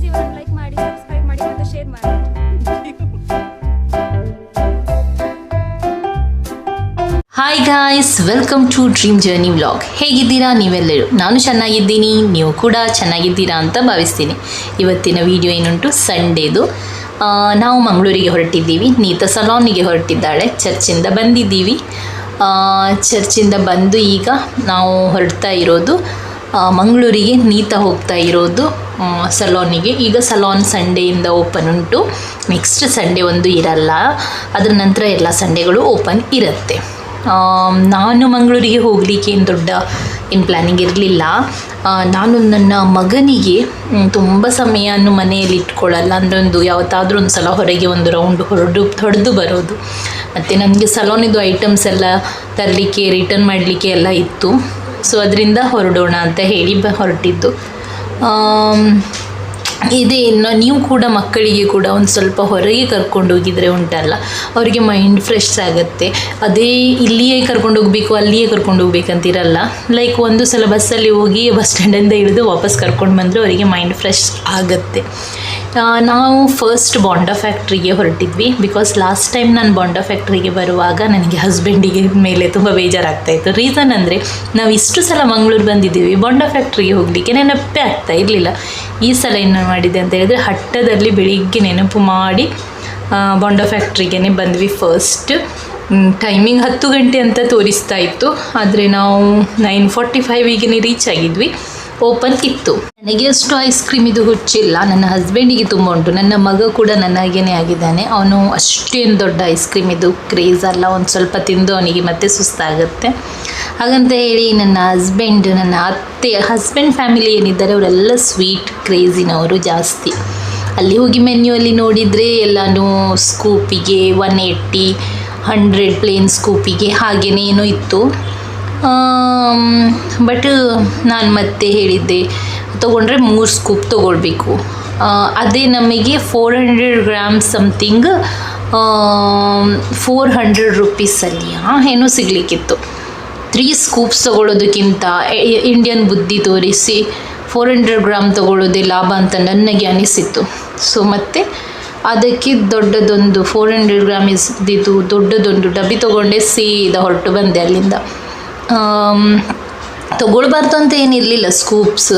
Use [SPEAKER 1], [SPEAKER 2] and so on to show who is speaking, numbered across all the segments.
[SPEAKER 1] ಇವರನ್ನು ಲೈಕ್ ಮಾಡಿ, ಸಬ್ಸ್ಕ್ರೈಬ್ ಮಾಡಿ ಮತ್ತು ಶೇರ್ ಮಾಡಿ.
[SPEAKER 2] Hi guys, welcome to Dream Journey vlog. ಹೇಗಿದ್ದೀರಾ ನೀವೆಲ್ಲರೂ? ನಾನು ಚೆನ್ನಾಗಿದ್ದೀನಿ, ನೀವು ಕೂಡ ಚೆನ್ನಾಗಿದ್ದೀರಾ ಅಂತ ಭಾವಿಸ್ತೀನಿ. ಇವತ್ತಿನ ವಿಡಿಯೋ ಏನುಂಟು, ಸಂಡೇದು. ನಾವು ಮಂಗಳೂರಿಗೆ ಹೊರಟಿದ್ದೀವಿ. ನೀತಾ ಸಲೋನಿಗೆ ಹೊರಟಿದ್ದಾಳೆ. ಚರ್ಚಿಂದ ಬಂದಿದ್ದೀವಿ. ಚರ್ಚಿಂದ ಬಂದು ಈಗ ನಾವು ಹೊರಡ್ತಾ ಇರೋದು ಮಂಗಳೂರಿಗೆ. ನೀತಾ ಹೋಗ್ತಾ ಇರೋದು ಸಲೋನಿಗೆ. ಈಗ ಸಲೋನ್ ಸಂಡೇಯಿಂದ ಓಪನ್ ಉಂಟು. ನೆಕ್ಸ್ಟ್ ಸಂಡೇ ಒಂದು ಇರಲ್ಲ, ಅದರ ನಂತರ ಎಲ್ಲ ಸಂಡೇಗಳು ಓಪನ್ ಇರುತ್ತೆ. ನಾನು ಮಂಗಳೂರಿಗೆ ಹೋಗಲಿಕ್ಕೆ ಏನು ದೊಡ್ಡ ಪ್ಲ್ಯಾನಿಂಗ್ ಇರಲಿಲ್ಲ. ನಾನು ನನ್ನ ಮಗನಿಗೆ ತುಂಬ ಸಮಯವನ್ನು ಮನೆಯಲ್ಲಿ ಇಟ್ಕೊಳ್ಳಲ್ಲ, ಅಂದರೆ ಒಂದು ಯಾವತ್ತಾದರೂ ಒಂದು ಸಲ ಹೊರಗೆ ಒಂದು ರೌಂಡ್ ಹೊಡೆದು ಬರೋದು. ಮತ್ತು ನನಗೆ ಸಲೋನಿದು ಐಟಮ್ಸ್ ಎಲ್ಲ ತರಲಿಕ್ಕೆ, ರಿಟರ್ನ್ ಮಾಡಲಿಕ್ಕೆ ಎಲ್ಲ ಇತ್ತು. ಸೊ ಅದರಿಂದ ಹೊರಡೋಣ ಅಂತ ಹೇಳಿ ಹೊರಟಿದ್ದು. ಇದೇ ನೀವು ಕೂಡ ಮಕ್ಕಳಿಗೆ ಕೂಡ ಒಂದು ಸ್ವಲ್ಪ ಹೊರಗೆ ಕರ್ಕೊಂಡು ಹೋಗಿದರೆ ಉಂಟಲ್ಲ, ಅವರಿಗೆ ಮೈಂಡ್ ಫ್ರೆಶ್ ಆಗುತ್ತೆ. ಅದೇ ಇಲ್ಲಿಯೇ ಕರ್ಕೊಂಡು ಹೋಗಬೇಕು, ಅಲ್ಲಿಯೇ ಕರ್ಕೊಂಡು ಹೋಗ್ಬೇಕಂತಿರಲ್ಲ. ಲೈಕ್ ಒಂದು ಸಲ ಬಸ್ಸಲ್ಲಿ ಹೋಗಿ ಬಸ್ ಸ್ಟ್ಯಾಂಡಿಂದ ಇಳಿದು ವಾಪಸ್ ಕರ್ಕೊಂಡು ಬಂದರೆ ಅವರಿಗೆ ಮೈಂಡ್ ಫ್ರೆಶ್ ಆಗುತ್ತೆ. ನಾವು first Banda ಫ್ಯಾಕ್ಟ್ರಿಗೆ ಹೊರಟಿದ್ವಿ. Because last time ನಾನು ಬಾಂಡಾ ಫ್ಯಾಕ್ಟ್ರಿಗೆ ಬರುವಾಗ ನನಗೆ ಹಸ್ಬೆಂಡಿಗೆ ಮೇಲೆ ತುಂಬ ಬೇಜಾರಾಗ್ತಾಯಿತ್ತು. ರೀಸನ್ ಅಂದರೆ ನಾವು ಇಷ್ಟು ಸಲ ಮಂಗಳೂರು ಬಂದಿದ್ದೀವಿ, ಬಾಂಡಾ ಫ್ಯಾಕ್ಟ್ರಿಗೆ ಹೋಗಲಿಕ್ಕೆ ನೆನಪೇ ಆಗ್ತಾ ಇರಲಿಲ್ಲ. ಈ ಸಲ ಏನು ಮಾಡಿದೆ ಅಂತ ಹೇಳಿದರೆ, ಹಟ್ಟದಲ್ಲಿ ಬೆಳಿಗ್ಗೆ ನೆನಪು ಮಾಡಿ ಬಾಂಡಾ ಫ್ಯಾಕ್ಟ್ರಿಗೆ ಬಂದ್ವಿ. ಫಸ್ಟ್ ಟೈಮಿಂಗ್ 10 ಗಂಟೆ ಅಂತ ತೋರಿಸ್ತಾ ಇತ್ತು, ಆದರೆ ನಾವು 9:45ಗೆ ರೀಚ್ ಆಗಿದ್ವಿ. ಓಪನ್ ಇತ್ತು. ನನಗೆ ಅಷ್ಟು ಐಸ್ ಕ್ರೀಮ್ ಇದು ಹುಚ್ಚಿಲ್ಲ, ನನ್ನ ಹಸ್ಬೆಂಡಿಗೆ ತುಂಬ ಉಂಟು. ನನ್ನ ಮಗ ಕೂಡ ನನ್ನ ಹಾಗೇನೆ ಆಗಿದ್ದಾನೆ. ಅವನು ಅಷ್ಟೇನು ದೊಡ್ಡ ಐಸ್ ಕ್ರೀಮ್ ಇದು ಕ್ರೇಜ್ ಅಲ್ಲ, ಒಂದು ಸ್ವಲ್ಪ ತಿಂದು ಅವನಿಗೆ ಮತ್ತೆ ಸುಸ್ತಾಗುತ್ತೆ. ಹಾಗಂತ ಹೇಳಿ ನನ್ನ ಹಸ್ಬೆಂಡ್, ನನ್ನ ಅತ್ತೆ, ಹಸ್ಬೆಂಡ್ ಫ್ಯಾಮಿಲಿ ಏನಿದ್ದಾರೆ ಅವರೆಲ್ಲ ಸ್ವೀಟ್ ಕ್ರೇಜಿನವರು ಜಾಸ್ತಿ. ಅಲ್ಲಿ ಹೋಗಿ ಮೆನ್ಯೂಯಲ್ಲಿ ನೋಡಿದರೆ ಎಲ್ಲನೂ ಸ್ಕೂಪಿಗೆ 180, 100 ಪ್ಲೇನ್ ಸ್ಕೂಪಿಗೆ ಹಾಗೆಯೇ ಏನೋ ಇತ್ತು. ಬಟ್ ನಾನು ಮತ್ತೆ ಹೇಳಿದ್ದೆ, ತೊಗೊಂಡ್ರೆ 3 ಸ್ಕೂಪ್ ತೊಗೊಳ್ಬೇಕು. ಅದೇ ನಮಗೆ 400 ಗ್ರಾಮ್ಸ್ ಸಮಥಿಂಗ್ 400 ರುಪೀಸಲ್ಲಿ ಏನೋ ಸಿಗಲಿಕ್ಕಿತ್ತು. 3 ಸ್ಕೂಪ್ಸ್ ತೊಗೊಳ್ಳೋದಕ್ಕಿಂತ ಇಂಡಿಯನ್ ಬುದ್ಧಿ ತೋರಿಸಿ 400 ಗ್ರಾಮ್ ತೊಗೊಳ್ಳೋದೇ ಲಾಭ ಅಂತ ನನಗೆ ಅನಿಸಿತ್ತು. ಸೊ ಮತ್ತು ಅದಕ್ಕೆ ದೊಡ್ಡದೊಂದು 400 ಗ್ರಾಮ್ ಇದ್ದಿದ್ದು ದೊಡ್ಡದೊಂದು ಡಬ್ಬಿ ತೊಗೊಂಡೆ, ಸೀದಾ ಹೊರಟು ಬಂದೆ ಅಲ್ಲಿಂದ. ತೊಗೊಳ್ಬಾರ್ದು ಅಂತ ಏನಿರಲಿಲ್ಲ, ಸ್ಕೂಪ್ಸ್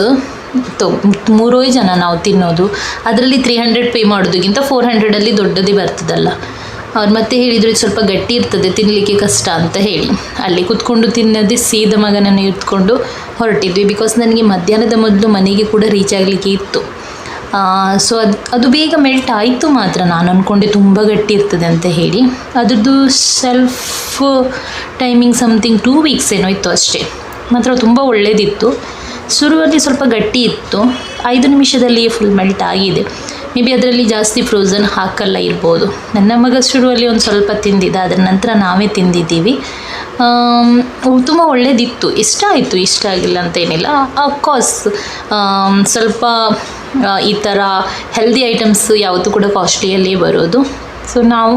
[SPEAKER 2] 3 ಜನ ನಾವು ತಿನ್ನೋದು, ಅದರಲ್ಲಿ 300 ಪೇ ಮಾಡೋದಕ್ಕಿಂತ 400ಅಲ್ಲಿ ದೊಡ್ಡದೇ ಬರ್ತದಲ್ಲ. ಅವ್ರು ಮತ್ತೆ ಹೇಳಿದರು ಇದು ಸ್ವಲ್ಪ ಗಟ್ಟಿ ಇರ್ತದೆ, ತಿನ್ನಲಿಕ್ಕೆ ಕಷ್ಟ ಅಂತ ಹೇಳಿ ಅಲ್ಲಿ ಕೂತ್ಕೊಂಡು ತಿನ್ನೋದೇ. ಸೀದಾ ಮಗನನ್ನು ಇಟ್ಕೊಂಡು ಹೊರಟಿದ್ವಿ. ಬಿಕಾಸ್ ನನಗೆ ಮಧ್ಯಾಹ್ನದ ಮೊದಲು ಮನೆಗೆ ಕೂಡ ರೀಚ್ ಆಗಲಿಕ್ಕೆ ಇತ್ತು. ಸೊ ಅದು ಬೇಗ ಮೆಲ್ಟ್ ಆಯಿತು. ಮಾತ್ರ ನಾನು ಅಂದ್ಕೊಂಡೆ ತುಂಬ ಗಟ್ಟಿ ಇರ್ತದೆ ಅಂತ ಹೇಳಿ. ಅದರದ್ದು ಸೆಲ್ಫ್ ಟೈಮಿಂಗ್ ಸಮಥಿಂಗ್ 2 ವೀಕ್ಸ್ ಏನೋ ಇತ್ತು ಅಷ್ಟೇ. ಮಾತ್ರ ತುಂಬ ಒಳ್ಳೆಯದಿತ್ತು. ಶುರುವಲ್ಲಿ ಸ್ವಲ್ಪ ಗಟ್ಟಿ ಇತ್ತು, 5 ನಿಮಿಷದಲ್ಲಿಯೇ ಫುಲ್ ಮೆಲ್ಟ್ ಆಗಿದೆ. ಮೇ ಬಿ ಅದರಲ್ಲಿ ಜಾಸ್ತಿ ಫ್ರೋಝನ್ ಹಾಕಲ್ಲ ಇರ್ಬೋದು. ನನ್ನ ಮಗ ಶುರುವಲ್ಲಿ ಒಂದು ಸ್ವಲ್ಪ ತಿಂದಿದ್ದ, ಅದರ ನಂತರ ನಾವೇ ತಿಂದಿದ್ದೀವಿ. ತುಂಬ ಒಳ್ಳೆಯದಿತ್ತು, ಇಷ್ಟ ಆಯಿತು. ಇಷ್ಟ ಆಗಿಲ್ಲ ಅಂತ ಏನಿಲ್ಲ. ಅಫ್ಕೋರ್ಸ್ ಸ್ವಲ್ಪ ಈ ಥರ ಹೆಲ್ದಿ ಐಟಮ್ಸ್ ಯಾವತ್ತೂ ಕೂಡ ಕಾಸ್ಟ್ಲಿಯಲ್ಲೇ ಬರೋದು. ಸೊ ನಾವು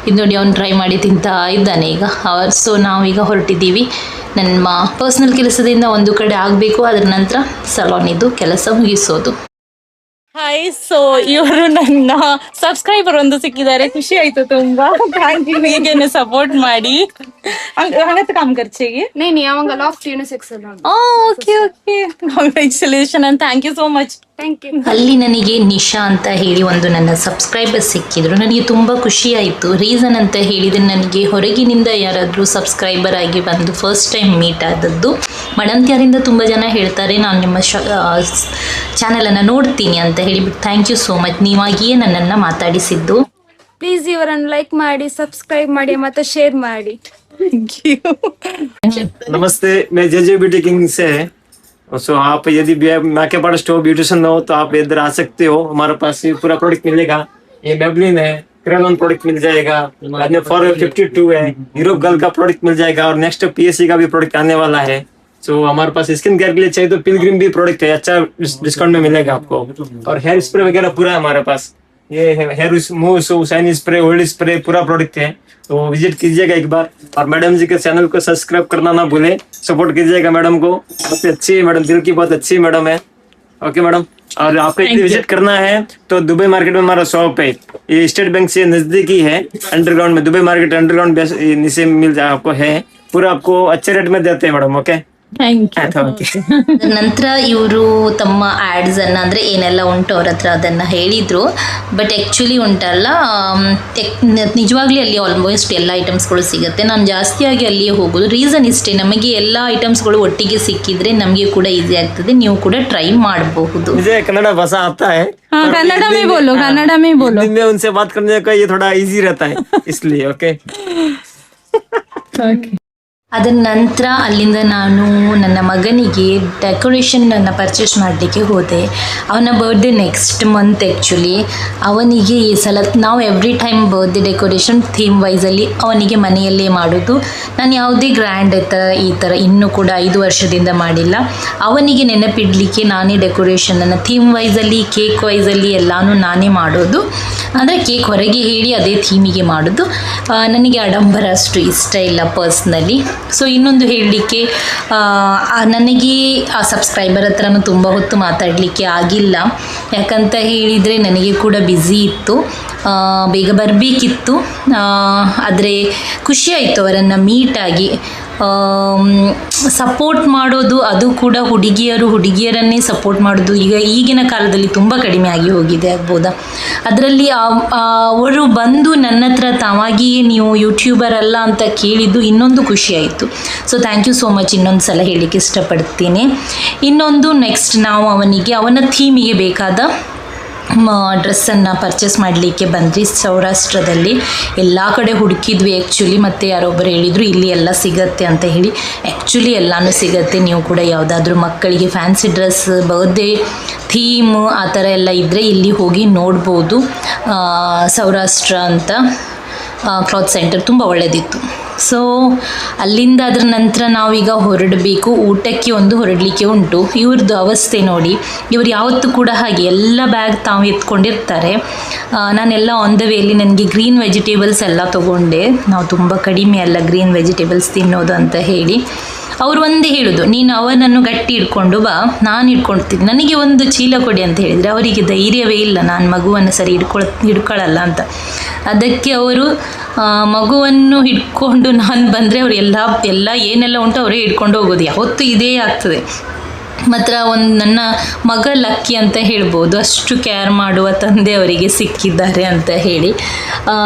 [SPEAKER 2] ಇದು ನೋಡಿ, ಅವ್ನು ಟ್ರೈ ಮಾಡಿ ತಿಂತಾ ಇದ್ದಾನೆ ಈಗ. ಸೊ ನಾವೀಗ ಹೊರಟಿದ್ದೀವಿ. ನಮ್ಮ ಪರ್ಸ್ನಲ್ ಕೆಲಸದಿಂದ ಒಂದು ಕಡೆ ಆಗಬೇಕು, ಅದರ ನಂತರ ಸಲೋನಿದ್ದು ಕೆಲಸ ಮುಗಿಸೋದು.
[SPEAKER 3] ಹಾಯ್, ಸೊ ಇವರು ನನ್ನ ಸಬ್ಸ್ಕ್ರೈಬರ್ ಒಂದು ಸಿಕ್ಕಿದ್ದಾರೆ, ಖುಷಿ ಆಯ್ತು ತುಂಬಾ. ಥ್ಯಾಂಕ್ ಯು, ಹೀಗೇನೆ ಸಪೋರ್ಟ್ ಮಾಡಿ. ಹಂಗತ್ತೆ ಕಾಮ್ ಖರ್ಚಿಗೆ
[SPEAKER 1] नहीं आवांगा Loft unisex salon.
[SPEAKER 3] Okay okay, congratulation and thank you so much.
[SPEAKER 1] Thank you.
[SPEAKER 2] ಅಲ್ಲಿ ನನಗೆ ನಿಶಾ ಅಂತ ಹೇಳಿ ಒಂದು ನನ್ನ ಸಬ್ಸ್ಕ್ರೈಬರ್ ಸಿಕ್ಕಿದ್ರು. ನನಗೆ ತುಂಬ ಖುಷಿ ಆಯಿತು. ರೀಸನ್ ಅಂತ ಹೇಳಿದರೆ, ನನಗೆ ಹೊರಗಿನಿಂದ ಯಾರಾದರೂ ಸಬ್ಸ್ಕ್ರೈಬರ್ ಆಗಿ ಬಂದು ಫಸ್ಟ್ ಟೈಮ್ ಮೀಟ್ ಆದದ್ದು. ಮಡಂತ್ಯಾರಿಂದ ತುಂಬ ಜನ ಹೇಳ್ತಾರೆ ನಾನು ನಿಮ್ಮ ಚಾನಲನ್ನು ನೋಡ್ತೀನಿ ಅಂತ ಹೇಳಿಬಿಟ್ಟು. ಥ್ಯಾಂಕ್ ಯು ಸೋ ಮಚ್, ನೀವಾಗಿಯೇ ನನ್ನನ್ನು ಮಾತಾಡಿಸಿದ್ದು.
[SPEAKER 1] ಪ್ಲೀಸ್ ಇವರನ್ನು ಲೈಕ್ ಮಾಡಿ, ಸಬ್ಸ್ಕ್ರೈಬ್ ಮಾಡಿ ಮತ್ತು ಶೇರ್ ಮಾಡಿ.
[SPEAKER 3] Thank you.
[SPEAKER 4] नमस्ते, मैं जे ब्यूटी किंग से। सो आप यदि मेकअप आर्टिस्ट हो, ब्यूटिशियन हो, तो आप इधर आ सकते हो. हमारे पास ये पूरा प्रोडक्ट मिलेगा. ये मेबलिन है, क्रेलॉन प्रोडक्ट मिल जाएगा, फॉरएवर 52 है, यूरोप गर्ल का प्रोडक्ट मिल जाएगा, और नेक्स्ट पीएससी का भी प्रोडक्ट आने वाला है. सो हमारे पास स्किन केयर के लिए चाहिए तो पिलग्रिम भी प्रोडक्ट है, अच्छा डिस्काउंट में मिलेगा आपको. और हेयर स्प्रे वगैरह पूरा है हमारे पास. ये hair move shiny spray, old spray पूरा प्रोडक्ट है. तो विजिट कीजिएगा एक बार. और मैडम जी के चैनल को सब्सक्राइब करना ना भूले, सपोर्ट कीजिएगा मैडम को. बहुत अच्छी है मैडम, दिल की बहुत अच्छी मैडम है. ओके मैडम, और आपको विजिट करना है तो दुबई मार्केट में हमारा शॉप है, ये स्टेट बैंक से नजदीकी है, अंडरग्राउंड में दुबई मार्केट अंडरग्राउंड नीचे मिल जाए आपको, है पूरा आपको अच्छे रेट में देते हैं मैडम. Okay
[SPEAKER 3] thank you.
[SPEAKER 2] ನಂತರ ಇವರು ತಮ್ಮ ಆ್ಯಡ್ಸನ್ನು ಅಂದರೆ ಏನೆಲ್ಲ ಉಂಟು ಅವ್ರ ಹತ್ರ ಅದನ್ನು ಹೇಳಿದರು. ಬಟ್ ಆ್ಯಕ್ಚುಲಿ ಉಂಟಲ್ಲ, ನಿಜವಾಗ್ಲೂ ಅಲ್ಲಿ ಆಲ್ಮೋಸ್ಟ್ ಎಲ್ಲ ಐಟಮ್ಸ್ಗಳು ಸಿಗುತ್ತೆ. ನಾನು ಜಾಸ್ತಿಯಾಗಿ ಅಲ್ಲಿಯೇ ಹೋಗೋದು. ರೀಸನ್ ಇಷ್ಟೇ, ನಮಗೆ ಎಲ್ಲ ಐಟಮ್ಸ್ಗಳು ಒಟ್ಟಿಗೆ ಸಿಕ್ಕಿದ್ರೆ ನಮಗೆ ಕೂಡ ಈಸಿ ಆಗ್ತದೆ. ನೀವು ಕೂಡ ಟ್ರೈ ಮಾಡಬಹುದು.
[SPEAKER 4] मुझे कन्नड़ भाषा आता है,
[SPEAKER 3] हाँ, कन्नड़ में बोलो, कन्नड़ में बोलो.
[SPEAKER 4] हिंदी में उनसे बात करने का ये थोड़ा इजी रहता है इसलिए. Okay
[SPEAKER 3] okay.
[SPEAKER 2] ಅದರ ನಂತರ ಅಲ್ಲಿಂದ ನಾನು ನನ್ನ ಮಗನಿಗೆ ಡೆಕೋರೇಷನನ್ನು ಪರ್ಚೇಸ್ ಮಾಡಲಿಕ್ಕೆ ಹೋದೆ. ಅವನ ಬರ್ಡೇ ನೆಕ್ಸ್ಟ್ ಮಂತ್ ಆ್ಯಕ್ಚುಲಿ. ಅವನಿಗೆ ಈ ಸಲ ನಾವು every time birthday decoration theme ವೈಸಲ್ಲಿ ಅವನಿಗೆ ಮನೆಯಲ್ಲೇ ಮಾಡೋದು. ನಾನು ಯಾವುದೇ ಗ್ರ್ಯಾಂಡ್ ಈ ಥರ ಇನ್ನೂ ಕೂಡ 5 ವರ್ಷದಿಂದ ಮಾಡಿಲ್ಲ. ಅವನಿಗೆ ನೆನಪಿಡಲಿಕ್ಕೆ ನಾನೇ ಡೆಕೋರೇಷನನ್ನು ಥೀಮ್ ವೈಸಲ್ಲಿ, ಕೇಕ್ ವೈಸಲ್ಲಿ ಎಲ್ಲನೂ ನಾನೇ ಮಾಡೋದು. ಅಂದರೆ ಕೇಕ್ ಹೊರಗೆ ಹೇಳಿ ಅದೇ ಥೀಮಿಗೆ ಮಾಡೋದು. ನನಗೆ ಆಡಂಬರ ಅಷ್ಟು ಇಷ್ಟ ಇಲ್ಲ ಪರ್ಸ್ನಲಿ. ಸೊ ಇನ್ನೊಂದು ಹೇಳಲಿಕ್ಕೆ, ನನಗೆ ಆ ಸಬ್ಸ್ಕ್ರೈಬರ್ ಹತ್ರನೂ ತುಂಬ ಹೊತ್ತು ಮಾತಾಡಲಿಕ್ಕೆ ಆಗಿಲ್ಲ. ಯಾಕಂತ ಹೇಳಿದರೆ ನನಗೆ ಕೂಡ ಬ್ಯುಸಿ ಇತ್ತು, ಬೇಗ ಬರಬೇಕಿತ್ತು. ಆದರೆ ಖುಷಿಯಾಯಿತು ಅವರನ್ನು ಮೀಟಾಗಿ. ಸಪೋರ್ಟ್ ಮಾಡೋದು ಅದು ಕೂಡ ಹುಡುಗಿಯರನ್ನೇ ಸಪೋರ್ಟ್ ಮಾಡೋದು ಈಗಿನ ಕಾಲದಲ್ಲಿ ತುಂಬ ಕಡಿಮೆ ಆಗಿ ಹೋಗಿದೆ ಆಗ್ಬೋದಾ. ಅದರಲ್ಲಿ ಅವರು ಬಂದು ನನ್ನ ಹತ್ರ ತಾವಾಗಿಯೇ ನೀವು ಯೂಟ್ಯೂಬರ್ ಅಲ್ಲ ಅಂತ ಕೇಳಿದ್ದು ಇನ್ನೊಂದು ಖುಷಿಯಾಯಿತು. So thank you so much ಇನ್ನೊಂದು ಸಲ ಹೇಳಲಿಕ್ಕೆ ಇಷ್ಟಪಡ್ತೀನಿ. ಇನ್ನೊಂದು ನೆಕ್ಸ್ಟ್ ನಾವು ಅವನ ಥೀಮಿಗೆ ಬೇಕಾದ ಡ್ರೆಸ್ಸನ್ನು ಪರ್ಚೇಸ್ ಮಾಡಲಿಕ್ಕೆ ಬಂದ್ವಿ ಸೌರಾಷ್ಟ್ರದಲ್ಲಿ. ಎಲ್ಲ ಕಡೆ ಹುಡುಕಿದ್ವಿ ಆ್ಯಕ್ಚುಲಿ. ಮತ್ತು ಯಾರೊಬ್ಬರು ಹೇಳಿದರು ಇಲ್ಲಿ ಎಲ್ಲ ಸಿಗತ್ತೆ ಅಂತ ಹೇಳಿ. ಆ್ಯಕ್ಚುಲಿ ಎಲ್ಲನೂ ಸಿಗತ್ತೆ. ನೀವು ಕೂಡ ಯಾವುದಾದ್ರೂ ಮಕ್ಕಳಿಗೆ ಫ್ಯಾನ್ಸಿ ಡ್ರೆಸ್, ಬರ್ತ್ಡೇ ಥೀಮ್ ಆ ಥರ ಎಲ್ಲ ಇದ್ದರೆ ಇಲ್ಲಿ ಹೋಗಿ ನೋಡ್ಬೋದು. ಸೌರಾಷ್ಟ್ರ ಅಂತ ಕ್ಲಾತ್ ಸೆಂಟರ್ ತುಂಬ ಒಳ್ಳೆಯದಿತ್ತು. ಸೊ ಅಲ್ಲಿಂದ ಅದರ ನಂತರ ನಾವೀಗ ಹೊರಡಬೇಕು. ಊಟಕ್ಕೆ ಹೊರಡಲಿಕ್ಕೆ ಉಂಟು. ಇವ್ರದ್ದು ಅವಸ್ಥೆ ನೋಡಿ, ಇವ್ರು ಯಾವತ್ತೂ ಕೂಡ ಹಾಗೆ ಎಲ್ಲ ಬ್ಯಾಗ್ ತಾವು ಎತ್ಕೊಂಡಿರ್ತಾರೆ. ನಾನೆಲ್ಲ ಆನ್ ದ ವೇಲಿ ನನಗೆ ಗ್ರೀನ್ ವೆಜಿಟೇಬಲ್ಸ್ ಎಲ್ಲ ತೊಗೊಂಡೆ. ನಾವು ತುಂಬ ಕಡಿಮೆ ಅಲ್ಲ ಗ್ರೀನ್ ವೆಜಿಟೇಬಲ್ಸ್ ತಿನ್ನೋದು ಅಂತ ಹೇಳಿ. ಅವರು ಒಂದೇ ಹೇಳೋದು, ನೀನು ಅವನನ್ನು ಗಟ್ಟಿ ಹಿಡ್ಕೊಂಡು ಬಾ, ನಾನು ಹಿಡ್ಕೊಳ್ತೀನಿ, ನನಗೆ ಒಂದು ಚೀಲ ಕೊಡಿ ಅಂತ ಹೇಳಿದರೆ ಅವರಿಗೆ ಧೈರ್ಯವೇ ಇಲ್ಲ ನಾನು ಮಗುವನ್ನು ಸರಿ ಹಿಡ್ಕೊಳ್ಳಲ್ಲ ಅಂತ. ಅದಕ್ಕೆ ಅವರು ಮಗುವನ್ನು ಹಿಡ್ಕೊಂಡು ನಾನು ಬಂದರೆ ಅವರು ಎಲ್ಲ ಏನೆಲ್ಲ ಉಂಟು ಅವರೇ ಹಿಡ್ಕೊಂಡು ಹೋಗೋದು. ಯಾವತ್ತೂ ಇದೇ ಆಗ್ತದೆ. ಮಾತ್ರ ನನ್ನ ಮಗ ಲಕ್ಕಿ ಅಂತ ಹೇಳ್ಬೋದು, ಅಷ್ಟು ಕೇರ್ ಮಾಡುವ ತಂದೆ ಅವರಿಗೆ ಸಿಕ್ಕಿದ್ದಾರೆ ಅಂತ ಹೇಳಿ.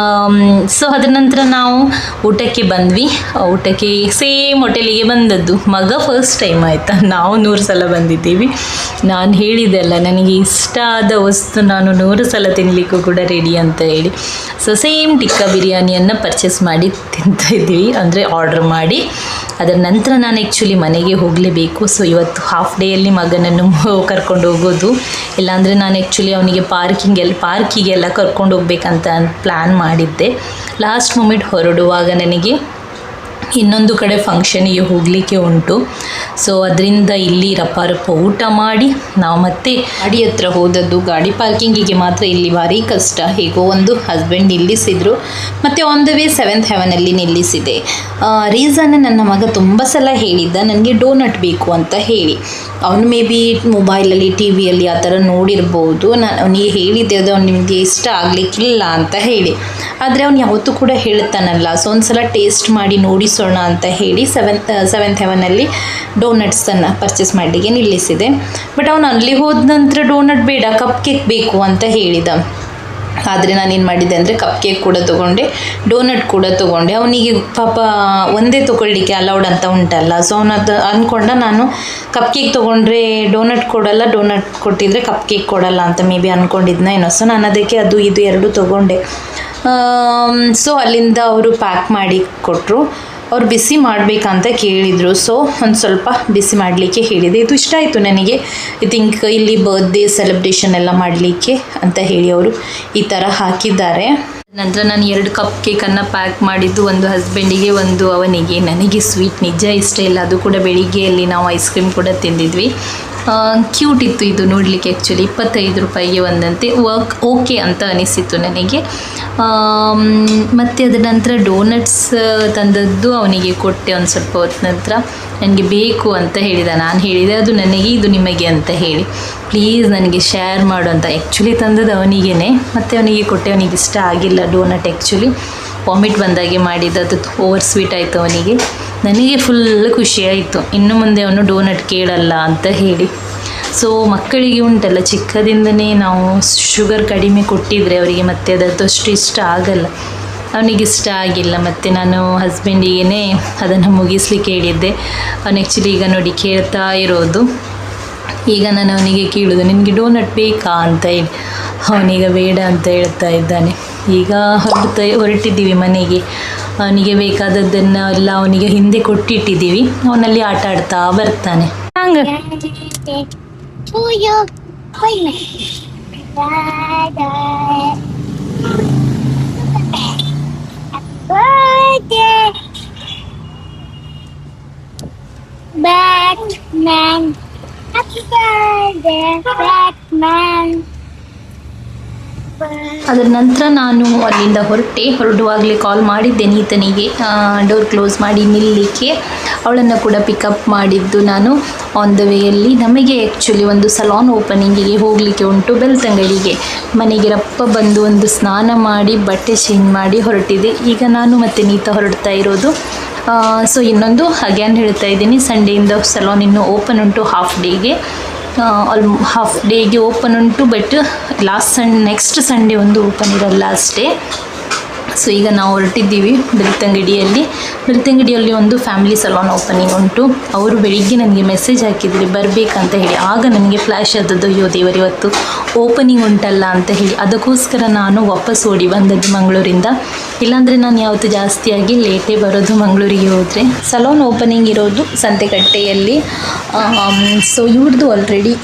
[SPEAKER 2] ಸೊ ಅದರ ನಂತರ ನಾವು ಊಟಕ್ಕೆ ಬಂದ್ವಿ. ಊಟಕ್ಕೆ ಸೇಮ್ ಹೋಟೆಲಿಗೆ ಬಂದದ್ದು. ಮಗ ಫಸ್ಟ್ ಟೈಮ್ ಆಯಿತಾ, ನಾವು 100 ಸಲ ಬಂದಿದ್ದೀವಿ. ನಾನು ಹೇಳಿದೆ ಅಲ್ಲ, ನನಗೆ ಇಷ್ಟ ಆದ ವಸ್ತು ನಾನು 100 ಸಲ ತಿನ್ನಲಿಕ್ಕೂ ಕೂಡ ರೆಡಿ ಅಂತ ಹೇಳಿ. ಸೊ ಸೇಮ್ ಟಿಕ್ಕಾ ಬಿರಿಯಾನಿಯನ್ನು ಪರ್ಚೇಸ್ ಮಾಡಿ ತಿಂತಾಯಿದ್ವಿ, ಅಂದರೆ ಆರ್ಡ್ರ್ ಮಾಡಿ. ಅದರ ನಂತರ ನಾನು ಆ್ಯಕ್ಚುಲಿ ಮನೆಗೆ ಹೋಗಲೇಬೇಕು. ಸೊ ಇವತ್ತು ಹಾಫ್ ಡೇಯಲ್ಲಿ ಮಗನನ್ನು ಕರ್ಕೊಂಡು ಹೋಗೋದು. ಇಲ್ಲಾಂದರೆ ನಾನು ಆ್ಯಕ್ಚುಲಿ ಅವನಿಗೆ ಪಾರ್ಕಿಗೆಲ್ಲ ಕರ್ಕೊಂಡು ಹೋಗ್ಬೇಕಂತ ಪ್ಲ್ಯಾನ್ ಮಾಡಿದ್ದೆ. ಲಾಸ್ಟ್ ಮೂಮೆಂಟ್ ಹೊರಡುವಾಗ ನನಗೆ ಇನ್ನೊಂದು ಕಡೆ ಫಂಕ್ಷನಿಗೆ ಹೋಗಲಿಕ್ಕೆ ಉಂಟು. ಸೊ ಅದರಿಂದ ಇಲ್ಲಿ ರಪ್ಪ ಊಟ ಮಾಡಿ ನಾವು ಮತ್ತೆ ಗಾಡಿ ಹತ್ರ ಹೋದದ್ದು. ಗಾಡಿ ಪಾರ್ಕಿಂಗಿಗೆ ಮಾತ್ರ ಇಲ್ಲಿ ಭಾರಿ ಕಷ್ಟ. ಹೇಗೋ ಒಂದು ಹಸ್ಬೆಂಡ್ ನಿಲ್ಲಿಸಿದರು. ಮತ್ತು ಆನ್ ದ ವೇ 7th ಹೆವನಲ್ಲಿ ನಿಲ್ಲಿಸಿದೆ. ರೀಸನ್ ನನ್ನ ಮಗ ತುಂಬ ಸಲ ಹೇಳಿದ್ದ ನನಗೆ ಡೋನಟ್ ಬೇಕು ಅಂತ ಹೇಳಿ. ಅವನು ಮೇ ಬಿ ಮೊಬೈಲಲ್ಲಿ ಟಿ ವಿಯಲ್ಲಿ ಆ ಥರ ನೋಡಿರ್ಬೋದು. ನಾನು ಅವನಿಗೆ ಹೇಳಿದ್ದೆ ಅದು ನಿಮಗೆ ಇಷ್ಟ ಆಗಲಿಕ್ಕಿಲ್ಲ ಅಂತ ಹೇಳಿ. ಆದರೆ ಅವ್ನು ಯಾವತ್ತೂ ಕೂಡ ಹೇಳ್ತಾನಲ್ಲ. ಸೊ ಒಂದು ಸಲ ಟೇಸ್ಟ್ ಮಾಡಿ ನೋಡಿಸೋಣ ಅಂತ ಹೇಳಿ 7th ಹೆವನಲ್ಲಿ ಡೋನಟ್ಸನ್ನು ಪರ್ಚೇಸ್ ಮಾಡಲಿಕ್ಕೆ ನಿಲ್ಲಿಸಿದೆ. ಬಟ್ ಅವನು ಅಲ್ಲಿ ಹೋದ ನಂತರ ಡೋನಟ್ ಬೇಡ, ಕಪ್ ಕೇಕ್ ಬೇಕು ಅಂತ ಹೇಳಿದ. ಆದರೆ ನಾನೇನು ಮಾಡಿದ್ದೆ ಅಂದರೆ ಕಪ್ ಕೇಕ್ ಕೂಡ ತೊಗೊಂಡೆ, ಡೋನಟ್ ಕೂಡ ತೊಗೊಂಡೆ. ಅವನಿಗೆ ಪಾಪ ಒಂದೇ ತೊಗೊಳ್ಳಿಕ್ಕೆ ಅಲೌಡ್ ಅಂತ ಉಂಟಲ್ಲ. ಸೊ ಅವನದು ಅಂದ್ಕೊಂಡ ನಾನು ಕಪ್ ಕೇಕ್ ತೊಗೊಂಡ್ರೆ ಡೋನಟ್ ಕೊಡಲ್ಲ, ಡೋನಟ್ ಕೊಟ್ಟಿದ್ರೆ ಕಪ್ ಕೇಕ್ ಕೊಡಲ್ಲ ಅಂತ ಮೇ ಬಿ ಅಂದ್ಕೊಂಡಿದ್ನ ಏನೋ. ಸೊ ನಾನು ಅದಕ್ಕೆ ಅದು ಇದು 2 ತೊಗೊಂಡೆ. ಸೊ ಅಲ್ಲಿಂದ ಅವರು ಪ್ಯಾಕ್ ಮಾಡಿ ಕೊಟ್ಟರು. ಅವ್ರು ಬಿಸಿ ಮಾಡಬೇಕಂತ ಕೇಳಿದರು. ಸೊ ಒಂದು ಸ್ವಲ್ಪ ಬಿಸಿ ಮಾಡಲಿಕ್ಕೆ ಹೇಳಿದೆ. ಇದು ಇಷ್ಟ ಆಯಿತು ನನಗೆ. ಐ ಥಿಂಕ್ ಇಲ್ಲಿ ಬರ್ತ್ಡೇ ಸೆಲೆಬ್ರೇಷನ್ ಎಲ್ಲ ಮಾಡಲಿಕ್ಕೆ ಅಂತ ಹೇಳಿ ಅವರು ಈ ಥರ ಹಾಕಿದ್ದಾರೆ. ನಂತರ ನಾನು 2 ಕಪ್ ಕೇಕನ್ನು ಪ್ಯಾಕ್ ಮಾಡಿದ್ದು, ಒಂದು ಹಸ್ಬೆಂಡಿಗೆ, ಒಂದು ಅವನಿಗೆ. ನನಗೆ ಸ್ವೀಟ್ ನಿಜ ಇಷ್ಟ ಇಲ್ಲ. ಅದು ಕೂಡ ಬೆಳಿಗ್ಗೆಯಲ್ಲಿ ನಾವು ಐಸ್ ಕ್ರೀಮ್ ಕೂಡ ತಿಂದಿದ್ವಿ. ಕ್ಯೂಟ್ ಇತ್ತು ಇದು ನೋಡಲಿಕ್ಕೆ. ಆ್ಯಕ್ಚುಲಿ 25 ರೂಪಾಯಿಗೆ ಒಂದಂತೆ ಓಕೆ ಅಂತ ಅನಿಸಿತ್ತು ನನಗೆ. ಮತ್ತು ಅದರ ನಂತರ ಡೋನಟ್ಸ್ ತಂದದ್ದು ಅವನಿಗೆ ಕೊಟ್ಟೆ. ಒಂದು ಸ್ವಲ್ಪ ಹೊತ್ತು ನಂತರ ನನಗೆ ಬೇಕು ಅಂತ ಹೇಳಿದ. ನಾನು ಹೇಳಿದೆ ಅದು ನನಗೆ, ಇದು ನಿಮಗೆ ಅಂತ ಹೇಳಿ, ಪ್ಲೀಸ್ ನನಗೆ ಶೇರ್ ಮಾಡು ಅಂತ. ಆ್ಯಕ್ಚುಲಿ ತಂದದ್ದು ಅವನಿಗೇ, ಮತ್ತು ಅವನಿಗೆ ಕೊಟ್ಟೆ. ಅವನಿಗೆ ಇಷ್ಟ ಆಗಿಲ್ಲ ಡೋನಟ್. ಆ್ಯಕ್ಚುಲಿ ವಾಮಿಟ್ ಬಂದಾಗೆ ಮಾಡಿದ್ದು, ಅದು ಓವರ್ ಸ್ವೀಟ್ ಆಯಿತು ಅವನಿಗೆ. ನನಗೆ ಫುಲ್ ಖುಷಿಯಾಯಿತು, ಇನ್ನು ಮುಂದೆ ಅವನು ಡೋನಟ್ ಕೇಳಲ್ಲ ಅಂತ ಹೇಳಿ. ಸೊ ಮಕ್ಕಳಿಗೆ ಉಂಟಲ್ಲ, ಚಿಕ್ಕದಿಂದನೇ ನಾವು ಶುಗರ್ ಕಡಿಮೆ ಕೊಟ್ಟಿದ್ರೆ ಅವರಿಗೆ ಮತ್ತೆ ಅದಷ್ಟು ಇಷ್ಟ ಆಗಲ್ಲ. ಅವನಿಗೆ ಇಷ್ಟ ಆಗಿಲ್ಲ. ಮತ್ತು ನಾನು ಹಸ್ಬೆಂಡಿಗೆ ಅದನ್ನು ಮುಗಿಸ್ಲಿಕ್ಕೆ ಹೇಳಿದ್ದೆ. ಅವನು ಆ್ಯಕ್ಚುಲಿ ಈಗ ನೋಡಿ ಕೇಳ್ತಾ ಇರೋದು. ಈಗ ನಾನು ಅವನಿಗೆ ಕೇಳೋದು, ನಿನಗೆ ಡೋನಟ್ ಬೇಕಾ ಅಂತ ಹೇಳಿ. ಅವನೀಗ ಬೇಡ ಅಂತ ಹೇಳ್ತಾ ಇದ್ದಾನೆ. ಈಗ ಹೊರಟಿದ್ದೀವಿ ಮನೆಗೆ. ಅವನಿಗೆ ಬೇಕಾದದ್ದನ್ನು ಎಲ್ಲ ಅವನಿಗೆ ಹಿಂದೆ ಕೊಟ್ಟಿಟ್ಟಿದ್ದೀವಿ. ಅವನಲ್ಲಿ ಆಟ ಆಡ್ತಾ ಬರ್ತಾನೆ. ಹಂಗೆ
[SPEAKER 5] Batman, happy birthday, Batman.
[SPEAKER 2] ಅದರ ನಂತರ ನಾನು ಅಲ್ಲಿಂದ ಹೊರಡುವಾಗಲೇ ಕಾಲ್ ಮಾಡಿದ್ದೆ ನೀತನಿಗೆ ಡೋರ್ ಕ್ಲೋಸ್ ಮಾಡಿ ನಿಲ್ಲಲಿಕ್ಕೆ. ಅವಳನ್ನು ಕೂಡ ಪಿಕಪ್ ಮಾಡಿದ್ದು ನಾನು ಆನ್ ದ ವೇಯಲ್ಲಿ. ನಮಗೆ ಆ್ಯಕ್ಚುಲಿ ಒಂದು ಸಲಾನ್ ಓಪನಿಂಗಿಗೆ ಹೋಗಲಿಕ್ಕೆ ಉಂಟು ಬೆಳ್ತಂಗಡಿಗೆ. ಮನೆಗೆ ರಪ್ಪ ಬಂದು ಒಂದು ಸ್ನಾನ ಮಾಡಿ ಬಟ್ಟೆ ಚೇಂಜ್ ಮಾಡಿ ಹೊರಟಿದೆ. ಈಗ ನಾನು ಮತ್ತು ನೀತ ಹೊರಡ್ತಾ ಇರೋದು. ಸೊ ಇನ್ನೊಂದು ಅಗ್ಯಾನ್ ಹೇಳ್ತಾ ಇದ್ದೀನಿ, ಸಂಡೆಯಿಂದ ಸಲಾನ್ ಇನ್ನೂ ಓಪನ್ ಉಂಟು ಹಾಫ್ ಡೇಗೆ. ಹಾಫ್ ಡೇಗೆ ಓಪನ್ ಉಂಟು, ಬಟ್ ನೆಕ್ಸ್ಟ್ ಸಂಡೇ ಒಂದು ಓಪನ್ ಇರಲ್ಲ ಅಷ್ಟೇ. ಸೊ ಈಗ ನಾವು ಹೊರಟಿದ್ದೀವಿ ಬೆಳ್ತಂಗಡಿಯಲ್ಲಿ ಒಂದು ಫ್ಯಾಮಿಲಿ ಸಲಾನ್ ಓಪನಿಂಗ್ ಉಂಟು. ಅವರು ಬೆಳಿಗ್ಗೆ ನನಗೆ ಮೆಸೇಜ್ ಹಾಕಿದ್ರು ಬರಬೇಕಂತ ಹೇಳಿ. ಆಗ ನನಗೆ ಫ್ಲ್ಯಾಶ್ ಆದದ್ದು, ಅಯ್ಯೋ ದೇವರು ಇವತ್ತು ಓಪನಿಂಗ್ ಉಂಟಲ್ಲ ಅಂತ ಹೇಳಿ. ಅದಕ್ಕೋಸ್ಕರ ನಾನು ವಾಪಸ್ ಓಡಿ ಬಂದದ್ದು ಮಂಗಳೂರಿಂದ. ಇಲ್ಲಾಂದರೆ ನಾನು ಯಾವತ್ತೂ ಜಾಸ್ತಿಯಾಗಿ ಲೇಟೇ ಬರೋದು ಮಂಗಳೂರಿಗೆ ಹೋದರೆ. ಸಲಾನ್ ಓಪನಿಂಗ್ ಇರೋದು ಸಂತೆಕಟ್ಟೆಯಲ್ಲಿ. ಸೊ ಇವ್ರದ್ದು ಆಲ್ರೆಡಿ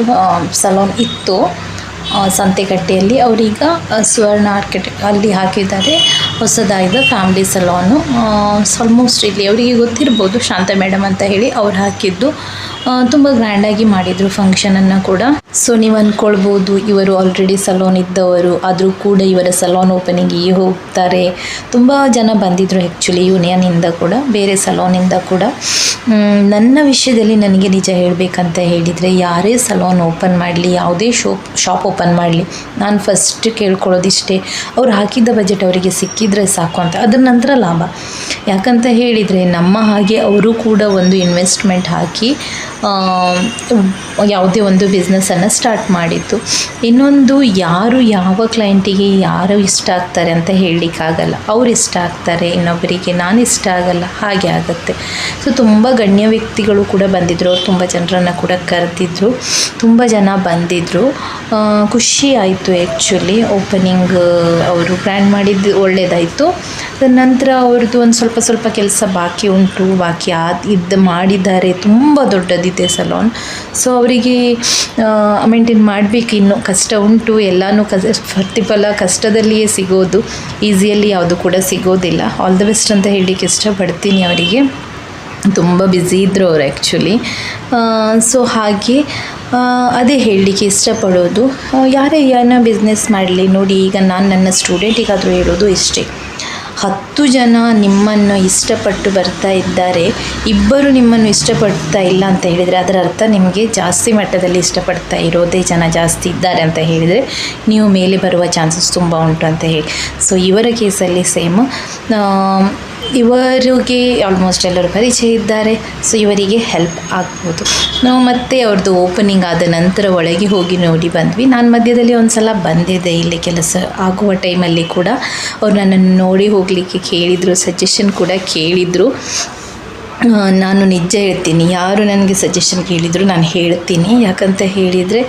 [SPEAKER 2] ಸಲಾನ್ ಇತ್ತು ಸಂತೆಕಟ್ಟೆಯಲ್ಲಿ. ಅವರೀಗ ಸುವರ್ಣ ಆರ್ಕಿಟ್ ಅಲ್ಲಿ ಹಾಕಿದ್ದಾರೆ ಹೊಸದಾದ ಫ್ಯಾಮಿಲಿ ಸಲಾನು. ಆಲ್ಮೋಸ್ಟ್ ಇಲ್ಲಿ ಅವರಿಗೆ ಗೊತ್ತಿರ್ಬೋದು, ಶಾಂತ ಮೇಡಮ್ ಅಂತ ಹೇಳಿ ಅವ್ರು ಹಾಕಿದ್ದು. ತುಂಬ ಗ್ರ್ಯಾಂಡಾಗಿ ಮಾಡಿದರು ಫಂಕ್ಷನನ್ನು ಕೂಡ. ಸೊ ನೀವು ಅಂದ್ಕೊಳ್ಬೋದು ಇವರು ಆಲ್ರೆಡಿ ಸಲೂನ್ ಇದ್ದವರು, ಆದರೂ ಕೂಡ ಇವರ ಸಲೂನ್ ಓಪನಿಂಗಿಗೆ ಹೋಗ್ತಾರೆ. ತುಂಬ ಜನ ಬಂದಿದ್ದರು ಆ್ಯಕ್ಚುಲಿ ಯೂನಿಯನಿಂದ ಕೂಡ, ಬೇರೆ ಸಲೂನಿಂದ ಕೂಡ. ನನ್ನ ವಿಷಯದಲ್ಲಿ ನನಗೆ ನಿಜ ಹೇಳಬೇಕಂತ ಹೇಳಿದರೆ, ಯಾರೇ ಸಲೂನ್ ಓಪನ್ ಮಾಡಲಿ, ಯಾವುದೇ ಶಾಪ್ ಓಪನ್ ಮಾಡಲಿ, ನಾನು ಫಸ್ಟ್ ಕೇಳ್ಕೊಳ್ಳೋದಿಷ್ಟೇ, ಅವ್ರು ಹಾಕಿದ್ದ ಬಜೆಟ್ ಅವರಿಗೆ ಸಿಕ್ಕಿದರೆ ಸಾಕು ಅಂತ. ಅದರ ನಂತರ ಲಾಭ. ಯಾಕಂತ ಹೇಳಿದರೆ ನಮ್ಮ ಹಾಗೆ ಅವರು ಕೂಡ ಒಂದು ಇನ್ವೆಸ್ಟ್ಮೆಂಟ್ ಹಾಕಿ ಯಾವುದೇ ಒಂದು ಬಿಸ್ನೆಸ್ಸನ್ನು ಸ್ಟಾರ್ಟ್ ಮಾಡಿದ್ದು. ಇನ್ನೊಂದು, ಯಾರು ಯಾವ ಕ್ಲೈಂಟಿಗೆ ಯಾರು ಇಷ್ಟ ಆಗ್ತಾರೆ ಅಂತ ಹೇಳಲಿಕ್ಕಾಗಲ್ಲ. ಅವ್ರು ಇಷ್ಟ ಆಗ್ತಾರೆ ಇನ್ನೊಬ್ಬರಿಗೆ, ನಾನು ಇಷ್ಟ ಆಗಲ್ಲ, ಹಾಗೆ ಆಗುತ್ತೆ. ಸೊ ತುಂಬ ಗಣ್ಯ ವ್ಯಕ್ತಿಗಳು ಕೂಡ ಬಂದಿದ್ದರು. ಅವ್ರು ತುಂಬ ಜನರನ್ನು ಕೂಡ ಕರೆದಿದ್ರು, ತುಂಬ ಜನ ಬಂದಿದ್ದರು. ಖುಷಿ ಆಯಿತು ಆ್ಯಕ್ಚುಲಿ. ಓಪನಿಂಗ್ ಅವರು ಗ್ರ್ಯಾಂಡ್ ಮಾಡಿದ್ದು ಒಳ್ಳೆಯದಾಯಿತು. ಅದರ ನಂತರ ಅವ್ರದ್ದು ಒಂದು ಸ್ವಲ್ಪ ಕೆಲಸ ಬಾಕಿ ಉಂಟು, ಬಾಕಿ ಮಾಡಿದ್ದಾರೆ. ತುಂಬ ದೊಡ್ಡದಿದೆ ಸಲೂನ್. ಸೊ ಅವರಿಗೆ ಮೇಂಟೈನ್ ಮಾಡಬೇಕು, ಇನ್ನೂ ಕಷ್ಟ ಉಂಟು. ಎಲ್ಲನೂ ಪ್ರತಿಫಲ ಕಷ್ಟದಲ್ಲಿಯೇ ಸಿಗೋದು, ಈಸಿಯಲ್ಲಿ ಯಾವುದು ಕೂಡ ಸಿಗೋದಿಲ್ಲ. ಆಲ್ ದ ಬೆಸ್ಟ್ ಅಂತ ಹೇಳಲಿಕ್ಕೆ ಇಷ್ಟಪಡ್ತೀನಿ ಅವರಿಗೆ. ತುಂಬ ಬ್ಯುಸಿ ಇದ್ದರು ಅವರು ಆ್ಯಕ್ಚುಲಿ. ಸೊ ಹಾಗೆ ಅದೇ ಹೇಳಲಿಕ್ಕೆ ಇಷ್ಟಪಡೋದು, ಯಾರೇ ಏನೋ ಬಿಸ್ನೆಸ್ ಮಾಡಲಿ ನೋಡಿ. ಈಗ ನಾನು ನನ್ನ ಸ್ಟೂಡೆಂಟಿಗಾದರೂ ಹೇಳೋದು ಇಷ್ಟೇ, 10 ಜನ ನಿಮ್ಮನ್ನು ಇಷ್ಟಪಟ್ಟು ಬರ್ತಾ ಇದ್ದಾರೆ, ಇಬ್ಬರು ನಿಮ್ಮನ್ನು ಇಷ್ಟಪಡ್ತಾ ಇಲ್ಲ ಅಂತ ಹೇಳಿದರೆ ಅದರ ಅರ್ಥ ನಿಮಗೆ ಜಾಸ್ತಿ ಮಟ್ಟದಲ್ಲಿ ಇಷ್ಟಪಡ್ತಾ ಇರೋದೇ ಜನ ಜಾಸ್ತಿ ಇದ್ದಾರೆ ಅಂತ ಹೇಳಿದರೆ ನೀವು ಮೇಲೆ ಬರುವ ಚಾನ್ಸಸ್ ತುಂಬ ಉಂಟು ಅಂತ ಹೇಳಿ. ಸೊ ಇವರ ಕೇಸಲ್ಲಿ ಸೇಮ್. ಇವರಿಗೆ ಆಲ್ಮೋಸ್ಟ್ ಎಲ್ಲರೂ ಪರಿಚಯ ಇದ್ದಾರೆ. ಸೊ ಇವರಿಗೆ ಹೆಲ್ಪ್ ಆಗ್ಬೋದು. ನಾವು ಮತ್ತೆ ಅವ್ರದ್ದು ಓಪನಿಂಗ್ ಆದ ನಂತರ ಒಳಗೆ ಹೋಗಿ ನೋಡಿ ಬಂದ್ವಿ. ನಾನು ಮಧ್ಯದಲ್ಲಿ ಒಂದು ಸಲ ಬಂದಿದ್ದೆ ಇಲ್ಲಿ ಕೆಲಸ ಆಗುವ ಟೈಮಲ್ಲಿ ಕೂಡ. ಅವ್ರು ನನ್ನನ್ನು ನೋಡಿ ಹೋಗಲಿಕ್ಕೆ ಕೇಳಿದರು, ಸಜೆಷನ್ ಕೂಡ ಕೇಳಿದರು. ನಾನು ನಿಜ ಹೇಳ್ತೀನಿ, ಯಾರು ನನಗೆ ಸಜೆಷನ್ ಕೇಳಿದರು ನಾನು ಹೇಳ್ತೀನಿ. ಯಾಕಂತ ಹೇಳಿದರೆ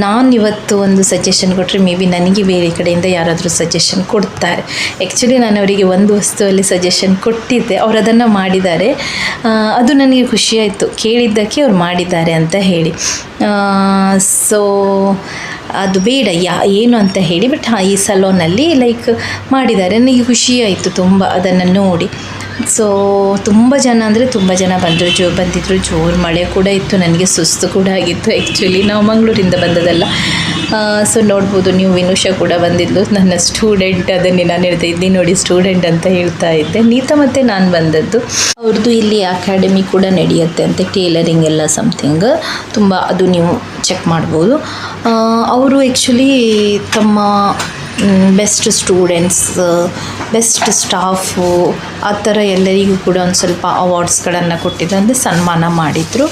[SPEAKER 2] ನಾನಿವತ್ತು ಒಂದು ಸಜೆಷನ್ ಕೊಟ್ಟರೆ ಮೇ ಬಿ ನನಗೆ ಬೇರೆ ಕಡೆಯಿಂದ ಯಾರಾದರೂ ಸಜೆಷನ್ ಕೊಡ್ತಾರೆ. ಆ್ಯಕ್ಚುಲಿ ನಾನು ಅವರಿಗೆ ಒಂದು ವಸ್ತುವಲ್ಲಿ ಸಜೆಷನ್ ಕೊಟ್ಟಿದ್ದೆ, ಅವರು ಅದನ್ನು ಮಾಡಿದ್ದಾರೆ. ಅದು ನನಗೆ ಖುಷಿಯಾಯಿತು, ಕೇಳಿದ್ದಕ್ಕೆ ಅವ್ರು ಮಾಡಿದ್ದಾರೆ ಅಂತ ಹೇಳಿ. ಸೊ ಅದು ಬೇಡ ಏನು ಅಂತ ಹೇಳಿ, ಬಟ್ ಈ ಸಲೂನಲ್ಲಿ ಲೈಕ್ ಮಾಡಿದ್ದಾರೆ. ನನಗೆ ಖುಷಿಯಾಯಿತು ತುಂಬ ಅದನ್ನು ನೋಡಿ. ಸೊ ತುಂಬ ಜನ ಅಂದರೆ ತುಂಬ ಜನ ಬಂದಿದ್ದರು. ಜೋರು ಮಳೆ ಕೂಡ ಇತ್ತು, ನನಗೆ ಸುಸ್ತು ಕೂಡ ಆಗಿತ್ತು. ಆ್ಯಕ್ಚುಲಿ ನಾವು ಮಂಗಳೂರಿಂದ ಬಂದದಲ್ಲ. ಸೊ ನೋಡ್ಬೋದು ನೀವು, ವಿನುಷಾ ಕೂಡ ಬಂದಿದ್ಲು, ನನ್ನ ಸ್ಟೂಡೆಂಟ್. ಅದನ್ನೇ ನಾನು ಹೇಳ್ತಾ ಇದ್ದೀನಿ ನೋಡಿ, ಸ್ಟೂಡೆಂಟ್ ಅಂತ ಹೇಳ್ತಾ ಇದ್ದೆ. ನೀತಾ ಮತ್ತು ನಾನು ಬಂದದ್ದು. ಅವ್ರದ್ದು ಇಲ್ಲಿ ಅಕಾಡೆಮಿ ಕೂಡ ನಡೆಯುತ್ತೆ ಅಂತೆ, ಟೇಲರಿಂಗ್ ಎಲ್ಲ ಸಮಥಿಂಗ್. ತುಂಬ ಅದು ನೀವು ಚೆಕ್ ಮಾಡ್ಬೋದು. ಅವರು ಆ್ಯಕ್ಚುಲಿ ತಮ್ಮ ಬೆಸ್ಟ್ ಸ್ಟೂಡೆಂಟ್ಸ್, ಬೆಸ್ಟ್ ಸ್ಟಾಫು ಆ ಥರ ಎಲ್ಲರಿಗೂ ಕೂಡ ಒಂದು ಸ್ವಲ್ಪ ಅವಾರ್ಡ್ಸ್ಗಳನ್ನು ಕೊಟ್ಟಿದ್ದು, ಅಂದರೆ ಸನ್ಮಾನ ಮಾಡಿದರು.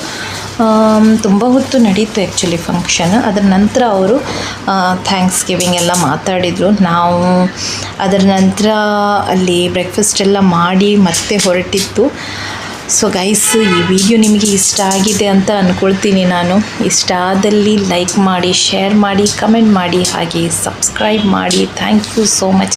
[SPEAKER 2] ತುಂಬ ಹೊತ್ತು ನಡೀತು ಆ್ಯಕ್ಚುಲಿ ಫಂಕ್ಷನ್. ಅದರ ನಂತರ ಅವರು ಥ್ಯಾಂಕ್ಸ್ ಗಿವಿಂಗ್ ಎಲ್ಲ ಮಾತಾಡಿದರು. ನಾವು ಅದರ ನಂತರ ಅಲ್ಲಿ ಬ್ರೇಕ್ಫಾಸ್ಟ್ ಎಲ್ಲ ಮಾಡಿ ಮತ್ತೆ ಹೊರಟಿತ್ತು. ಸೊ ಗೈಸ್, ಈ ವಿಡಿಯೋ ನಿಮಗೆ ಇಷ್ಟ ಆಗಿದೆ ಅಂತ ಅಂದ್ಕೊಳ್ತೀನಿ ನಾನು. ಇಷ್ಟ ಆದಲ್ಲಿ ಲೈಕ್ ಮಾಡಿ, ಶೇರ್ ಮಾಡಿ, ಕಮೆಂಟ್ ಮಾಡಿ, ಹಾಗೆ ಸಬ್ಸ್ಕ್ರೈಬ್ ಮಾಡಿ. Thank you so much.